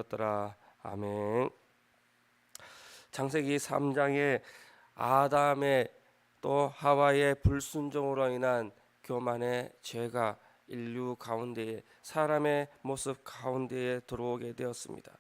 되었더라. 아멘. 창세기 3장에 아담의 또 하와의 불순종으로 인한 교만의 죄가 인류 가운데에, 사람의 모습 가운데에 들어오게 되었습니다.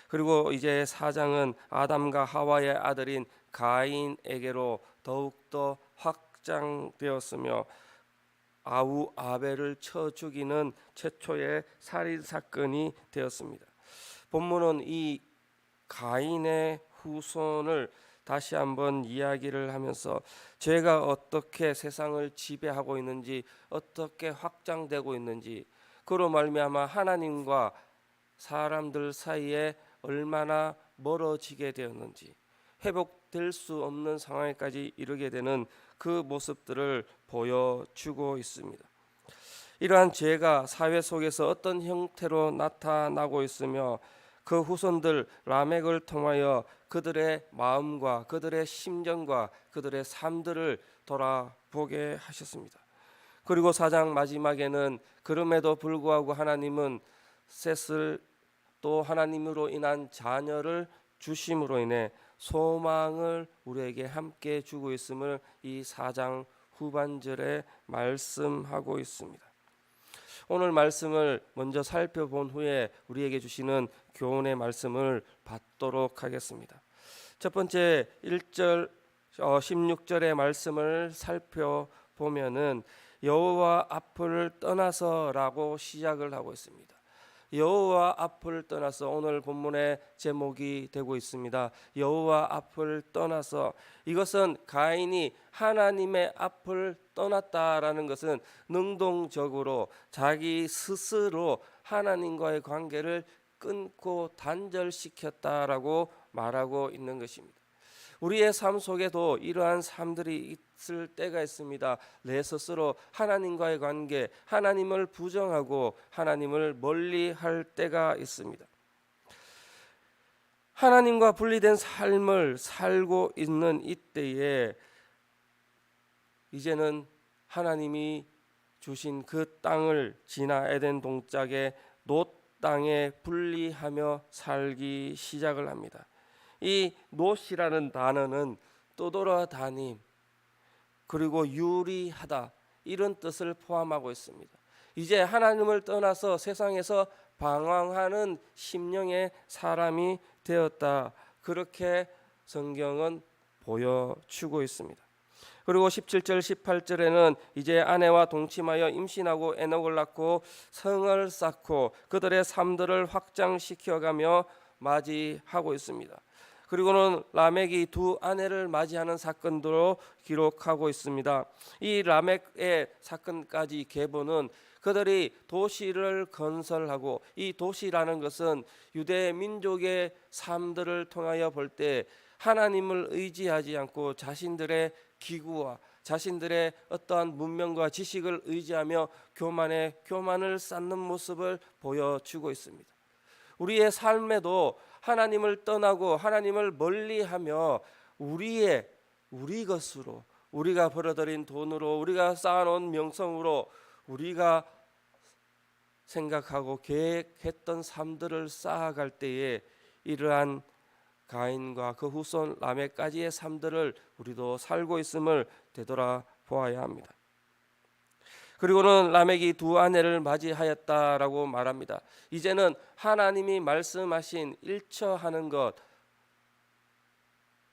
그리고 이제 4장은 아담과 하와의 아들인 가인에게로 더욱더 확장되었으며 아우 아벨을 쳐 죽이는 최초의 살인 사건이 되었습니다. 본문은 이 가인의 후손을 다시 한번 이야기를 하면서 죄가 어떻게 세상을 지배하고 있는지, 어떻게 확장되고 있는지, 그로 말미암아 하나님과 사람들 사이에 얼마나 멀어지게 되었는지, 회복될 수 없는 상황에까지 이르게 되는 그 모습들을 보여주고 있습니다. 이러한 죄가 사회 속에서 어떤 형태로 나타나고 있으며 그 후손들 라멕을 통하여 그들의 마음과 그들의 심정과 그들의 삶들을 돌아보게 하셨습니다. 그리고 4장 마지막에는 그럼에도 불구하고 하나님은 셋을 또 하나님으로 인한 자녀를 주심으로 인해 소망을 우리에게 함께 주고 있음을 이 4장 후반절에 말씀하고 있습니다. 오늘 말씀을 먼저 살펴본 후에 우리에게 주시는 교훈의 말씀을 받도록 하겠습니다. 첫 번째 1절 16절의 말씀을 살펴보면은 여호와 앞을 떠나서라고 시작을 하고 있습니다. 여호와 앞을 떠나서 오늘 본문의 제목이 되고 있습니다. 여호와 앞을 떠나서, 이것은 가인이 하나님의 앞을 떠났다라는 것은 능동적으로 자기 스스로 하나님과의 관계를 끊고 단절시켰다라고 말하고 있는 것입니다. 우리의 삶 속에도 이러한 삶들이 있을 때가 있습니다. 내 스스로 하나님과의 관계, 하나님을 부정하고 하나님을 멀리할 때가 있습니다. 하나님과 분리된 삶을 살고 있는 이때에 이제는 하나님이 주신 그 땅을 지나 에덴 동짝의 놋 땅에 분리하며 살기 시작을 합니다. 이 놋이라는 단어는 떠돌아다님 그리고 유리하다, 이런 뜻을 포함하고 있습니다. 이제 하나님을 떠나서 세상에서 방황하는 심령의 사람이 되었다, 그렇게 성경은 보여주고 있습니다. 그리고 17절 18절에는 이제 아내와 동침하여 임신하고 에녹을 낳고 성을 쌓고 그들의 삶들을 확장시켜가며 맞이하고 있습니다. 그리고는 라멕이 두 아내를 맞이하는 사건으로 기록하고 있습니다. 이 라멕의 사건까지 계보는 그들이 도시를 건설하고, 이 도시라는 것은 유대 민족의 삶들을 통하여 볼 때 하나님을 의지하지 않고 자신들의 기구와 자신들의 어떠한 문명과 지식을 의지하며 교만을 쌓는 모습을 보여주고 있습니다. 우리의 삶에도 하나님을 떠나고 하나님을 멀리하며 우리 것으로, 우리가 벌어들인 돈으로, 우리가 쌓아놓은 명성으로 우리가 생각하고 계획했던 삶들을 쌓아갈 때에 이러한 가인과 그 후손 라멕까지의 삶들을 우리도 살고 있음을 되돌아보아야 합니다. 그리고는 라멕이 두 아내를 맞이하였다라고 말합니다. 이제는 하나님이 말씀하신 일처하는 것,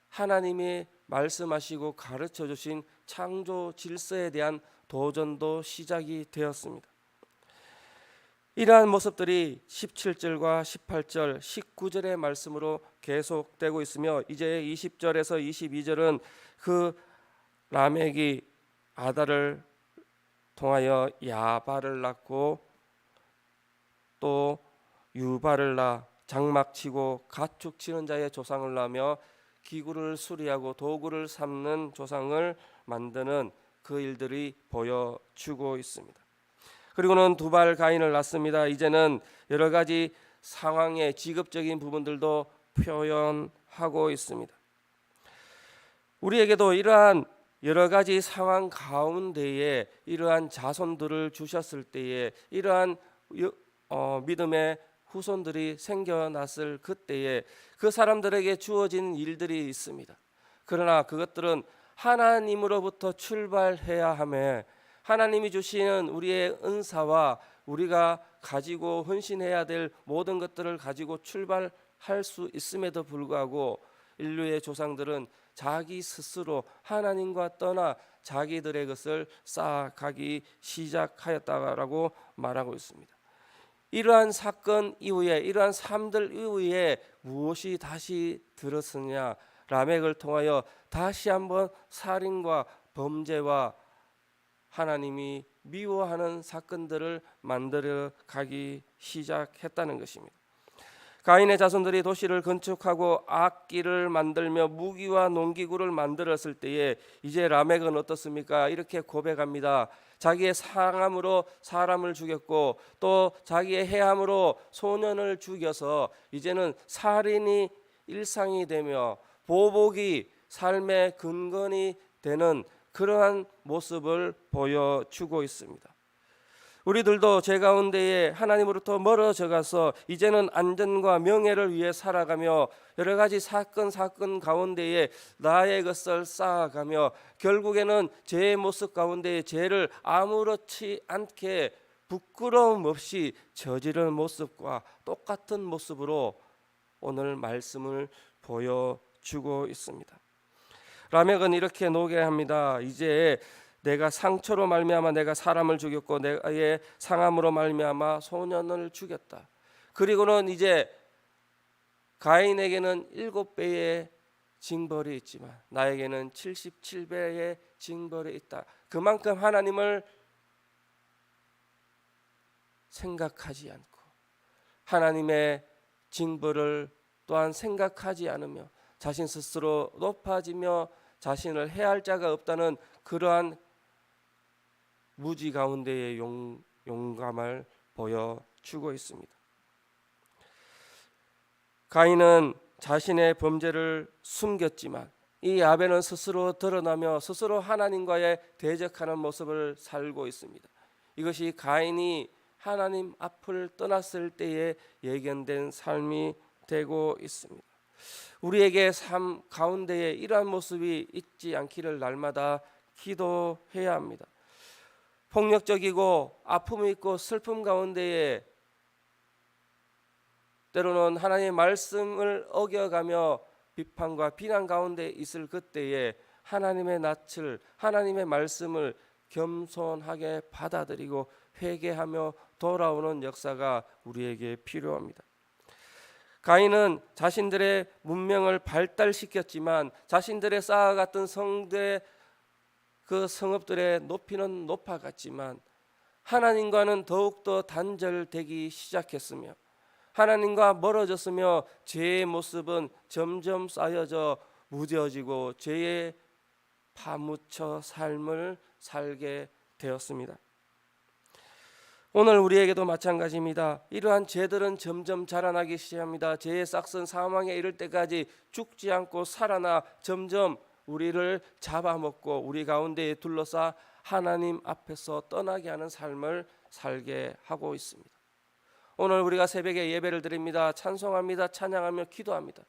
하나님이 말씀하시고 가르쳐 주신 창조 질서에 대한 도전도 시작이 되었습니다. 이러한 모습들이 17절과 18절, 19절의 말씀으로 계속되고 있으며 이제 20절에서 22절은 그 라멕이 아달을 통하여 야발을 낳고 또 유발을 낳아 장막치고 가축치는 자의 조상을 낳으며 기구를 수리하고 도구를 삼는 조상을 만드는 그 일들이 보여주고 있습니다. 그리고는 두발 가인을 낳습니다. 이제는 여러 가지 상황의 직업적인 부분들도 표현하고 있습니다. 우리에게도 이러한 여러 가지 상황 가운데에 이러한 자손들을 주셨을 때에 이러한 믿음의 후손들이 생겨났을 그때에 그 사람들에게 주어진 일들이 있습니다. 그러나 그것들은 하나님으로부터 출발해야 하며 하나님이 주시는 우리의 은사와 우리가 가지고 헌신해야 될 모든 것들을 가지고 출발할 수 있음에도 불구하고 인류의 조상들은 자기 스스로 하나님과 떠나 자기들의 것을 쌓아가기 시작하였다라고 말하고 있습니다. 이러한 사건 이후에, 이러한 삶들 이후에 무엇이 다시 들었느냐? 라멕을 통하여 다시 한번 살인과 범죄와 하나님이 미워하는 사건들을 만들어 가기 시작했다는 것입니다. 가인의 자손들이 도시를 건축하고 악기를 만들며 무기와 농기구를 만들었을 때에 이제 라멕은 어떻습니까? 이렇게 고백합니다. 자기의 상함으로 사람을 죽였고 또 자기의 해함으로 소년을 죽여서 이제는 살인이 일상이 되며 보복이 삶의 근건이 되는 그러한 모습을 보여주고 있습니다. 우리들도 제 가운데에 하나님으로부터 멀어져 가서 이제는 안전과 명예를 위해 살아가며 여러 가지 사건 가운데에 나의 것을 쌓아가며 결국에는 제 모습 가운데에 죄를 아무렇지 않게 부끄러움 없이 저지르는 모습과 똑같은 모습으로 오늘 말씀을 보여주고 있습니다. 라멕은 이렇게 노래합니다. 이제 내가 상처로 말미암아 내가 사람을 죽였고 내가의 상함으로 말미암아 소년을 죽였다. 그리고는 이제 가인에게는 7배의 징벌이 있지만 나에게는 77배의 징벌이 있다. 그만큼 하나님을 생각하지 않고 하나님의 징벌을 또한 생각하지 않으며 자신 스스로 높아지며 자신을 해할 자가 없다는 그러한 무지 가운데의 용감을 보여주고 있습니다. 가인은 자신의 범죄를 숨겼지만 이 아벨은 스스로 드러나며 스스로 하나님과의 대적하는 모습을 살고 있습니다. 이것이 가인이 하나님 앞을 떠났을 때에 예견된 삶이 되고 있습니다. 우리에게 삶 가운데에 이러한 모습이 있지 않기를 날마다 기도해야 합니다. 폭력적이고 아픔이 있고 슬픔 가운데에 때로는 하나님의 말씀을 어겨가며 비판과 비난 가운데 있을 그때에 하나님의 낯을, 하나님의 말씀을 겸손하게 받아들이고 회개하며 돌아오는 역사가 우리에게 필요합니다. 가인은 자신들의 문명을 발달시켰지만 자신들의 쌓아갔던 성대 그 성읍들의 높이는 높아갔지만 하나님과는 더욱더 단절되기 시작했으며 하나님과 멀어졌으며 죄의 모습은 점점 쌓여져 무뎌지고 죄에 파묻혀 삶을 살게 되었습니다. 오늘 우리에게도 마찬가지입니다. 이러한 죄들은 점점 자라나기 시작합니다. 죄의 싹은 사망에 이를 때까지 죽지 않고 살아나 점점 우리를 잡아먹고 우리 가운데에 둘러싸 하나님 앞에서 떠나게 하는 삶을 살게 하고 있습니다. 오늘 우리가 새벽에 예배를 드립니다. 찬송합니다. 찬양하며 기도합니다.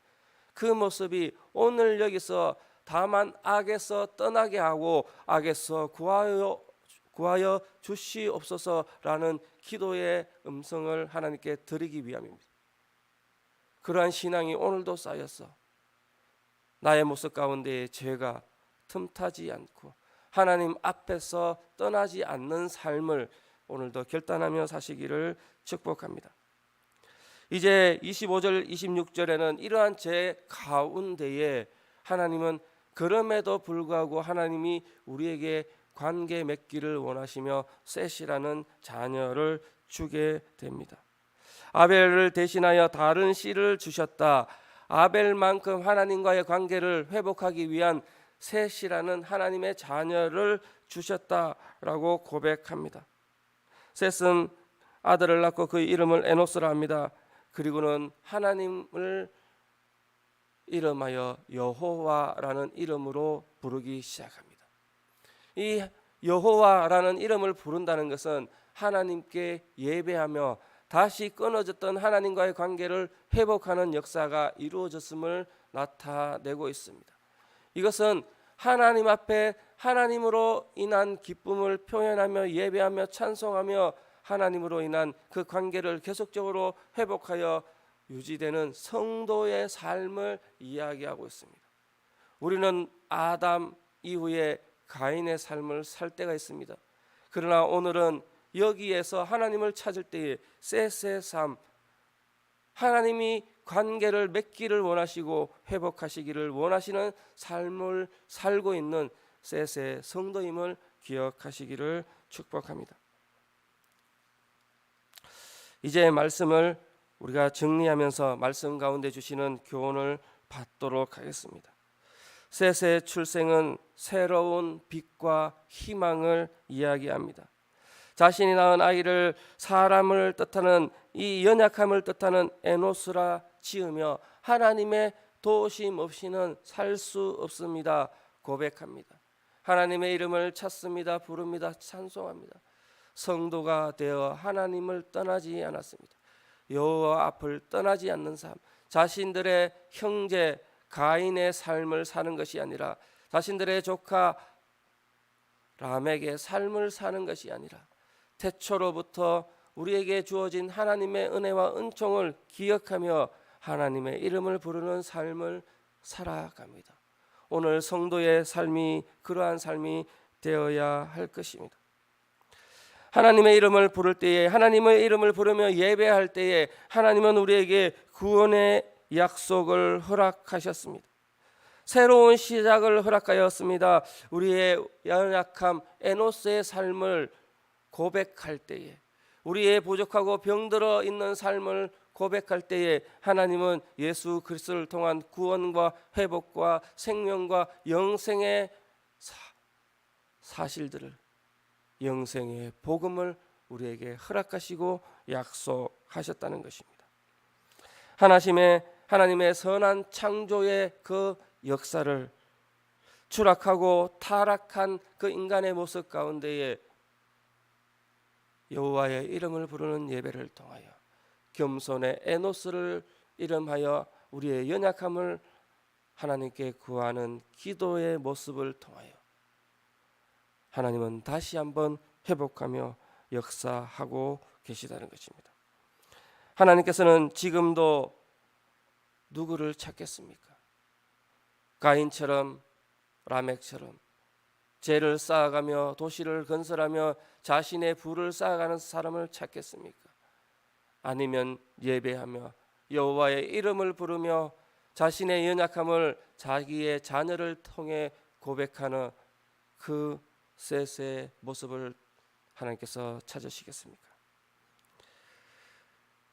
그 모습이 오늘 여기서 다만 악에서 떠나게 하고 악에서 구하여 주시옵소서라는 기도의 음성을 하나님께 드리기 위함입니다. 그러한 신앙이 오늘도 쌓여서 나의 모습 가운데에 죄가 틈타지 않고 하나님 앞에서 떠나지 않는 삶을 오늘도 결단하며 사시기를 축복합니다. 이제 25절 26절에는 이러한 죄 가운데에 하나님은 그럼에도 불구하고 하나님이 우리에게 관계 맺기를 원하시며 셋이라는 자녀를 주게 됩니다. 아벨을 대신하여 다른 씨를 주셨다. 아벨만큼 하나님과의 관계를 회복하기 위한 셋이라는 하나님의 자녀를 주셨다라고 고백합니다. 셋은 아들을 낳고 그 이름을 에노스라 합니다. 그리고는 하나님을 이름하여 여호와라는 이름으로 부르기 시작합니다. 이 여호와라는 이름을 부른다는 것은 하나님께 예배하며 다시 끊어졌던 하나님과의 관계를 회복하는 역사가 이루어졌음을 나타내고 있습니다. 이것은 하나님 앞에 하나님으로 인한 기쁨을 표현하며 예배하며 찬송하며 하나님으로 인한 그 관계를 계속적으로 회복하여 유지되는 성도의 삶을 이야기하고 있습니다. 우리는 아담 이후에 가인의 삶을 살 때가 있습니다. 그러나 오늘은 여기에서 하나님을 찾을 때에 셋의 삶, 하나님이 관계를 맺기를 원하시고 회복하시기를 원하시는 삶을 살고 있는 셋의 성도임을 기억하시기를 축복합니다. 이제 말씀을 우리가 정리하면서 말씀 가운데 주시는 교훈을 받도록 하겠습니다. 셋의 출생은 새로운 빛과 희망을 이야기합니다. 자신이 낳은 아이를 사람을 뜻하는 이 연약함을 뜻하는 에노스라 지으며 하나님의 도우심 없이는 살 수 없습니다. 고백합니다. 하나님의 이름을 찾습니다. 부릅니다. 찬송합니다. 성도가 되어 하나님을 떠나지 않았습니다. 여호와 앞을 떠나지 않는 삶, 자신들의 형제 가인의 삶을 사는 것이 아니라 자신들의 조카 람에게 삶을 사는 것이 아니라 태초로부터 우리에게 주어진 하나님의 은혜와 은총을 기억하며 하나님의 이름을 부르는 삶을 살아갑니다. 오늘 성도의 삶이 그러한 삶이 되어야 할 것입니다. 하나님의 이름을 부를 때에, 하나님의 이름을 부르며 예배할 때에 하나님은 우리에게 구원의 약속을 허락하셨습니다. 새로운 시작을 허락하였습니다. 우리의 연약함 에노스의 삶을 고백할 때에, 우리의 부족하고 병들어 있는 삶을 고백할 때에 하나님은 예수 그리스도를 통한 구원과 회복과 생명과 영생의 사실들을, 영생의 복음을 우리에게 허락하시고 약속하셨다는 것입니다. 하나님의 선한 창조의 그 역사를 추락하고 타락한 그 인간의 모습 가운데에 여호와의 이름을 부르는 예배를 통하여 겸손의 에노스를 이름하여 우리의 연약함을 하나님께 구하는 기도의 모습을 통하여 하나님은 다시 한번 회복하며 역사하고 계시다는 것입니다. 하나님께서는 지금도 누구를 찾겠습니까? 가인처럼 라멕처럼 죄를 쌓아가며 도시를 건설하며 자신의 부를 쌓아가는 사람을 찾겠습니까? 아니면 예배하며 여호와의 이름을 부르며 자신의 연약함을 자기의 자녀를 통해 고백하는 그 셋의 모습을 하나님께서 찾으시겠습니까?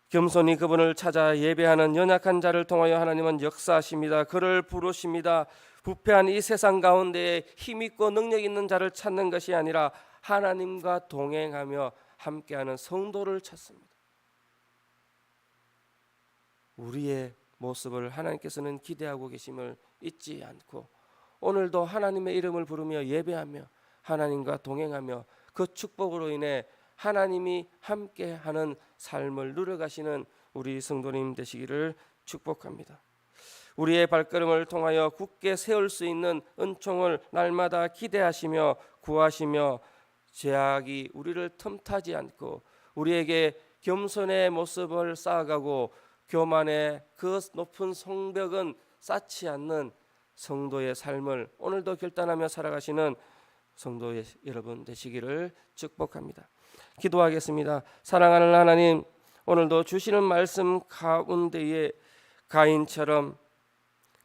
겸손히 그분을 찾아 예배하는 연약한 자를 통하여 하나님은 역사하십니다. 그를 부르십니다. 부패한 이 세상 가운데에 힘있고 능력 있는 자를 찾는 것이 아니라 하나님과 동행하며 함께하는 성도를 찾습니다. 우리의 모습을 하나님께서는 기대하고 계심을 잊지 않고 오늘도 하나님의 이름을 부르며 예배하며 하나님과 동행하며 그 축복으로 인해 하나님이 함께하는 삶을 누려가시는 우리 성도님 되시기를 축복합니다. 우리의 발걸음을 통하여 굳게 세울 수 있는 은총을 날마다 기대하시며 구하시며 죄악이 우리를 틈타지 않고 우리에게 겸손의 모습을 쌓아가고 교만의 그 높은 성벽은 쌓지 않는 성도의 삶을 오늘도 결단하며 살아가시는 성도 여러분 되시기를 축복합니다. 기도하겠습니다. 사랑하는 하나님, 오늘도 주시는 말씀 가운데에 가인처럼,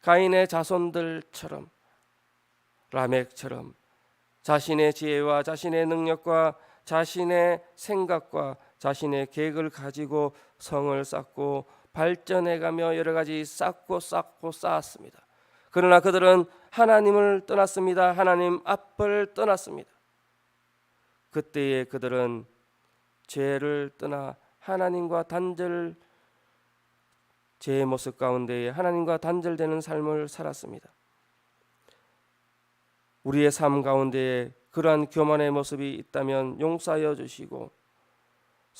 가인의 자손들처럼, 라멕처럼 자신의 지혜와 자신의 능력과 자신의 생각과 자신의 계획을 가지고 성을 쌓고 발전해가며 여러 가지 쌓고 쌓았습니다. 그러나 그들은 하나님을 떠났습니다. 하나님 앞을 떠났습니다. 그때에 그들은 죄를 떠나 하나님과 단절, 죄의 모습 가운데 하나님과 단절되는 삶을 살았습니다. 우리의 삶 가운데 그러한 교만의 모습이 있다면 용서하여 주시고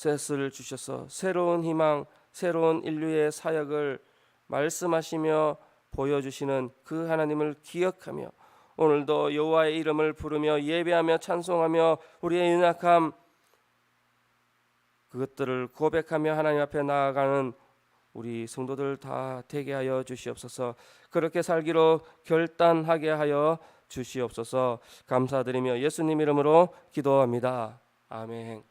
셋을 주셔서 새로운 희망, 새로운 인류의 사역을 말씀하시며 보여주시는 그 하나님을 기억하며 오늘도 여호와의 이름을 부르며 예배하며 찬송하며 우리의 연약함 그것들을 고백하며 하나님 앞에 나아가는 우리 성도들 다 되게 하여 주시옵소서. 그렇게 살기로 결단하게 하여 주시옵소서. 감사드리며 예수님 이름으로 기도합니다. 아멘.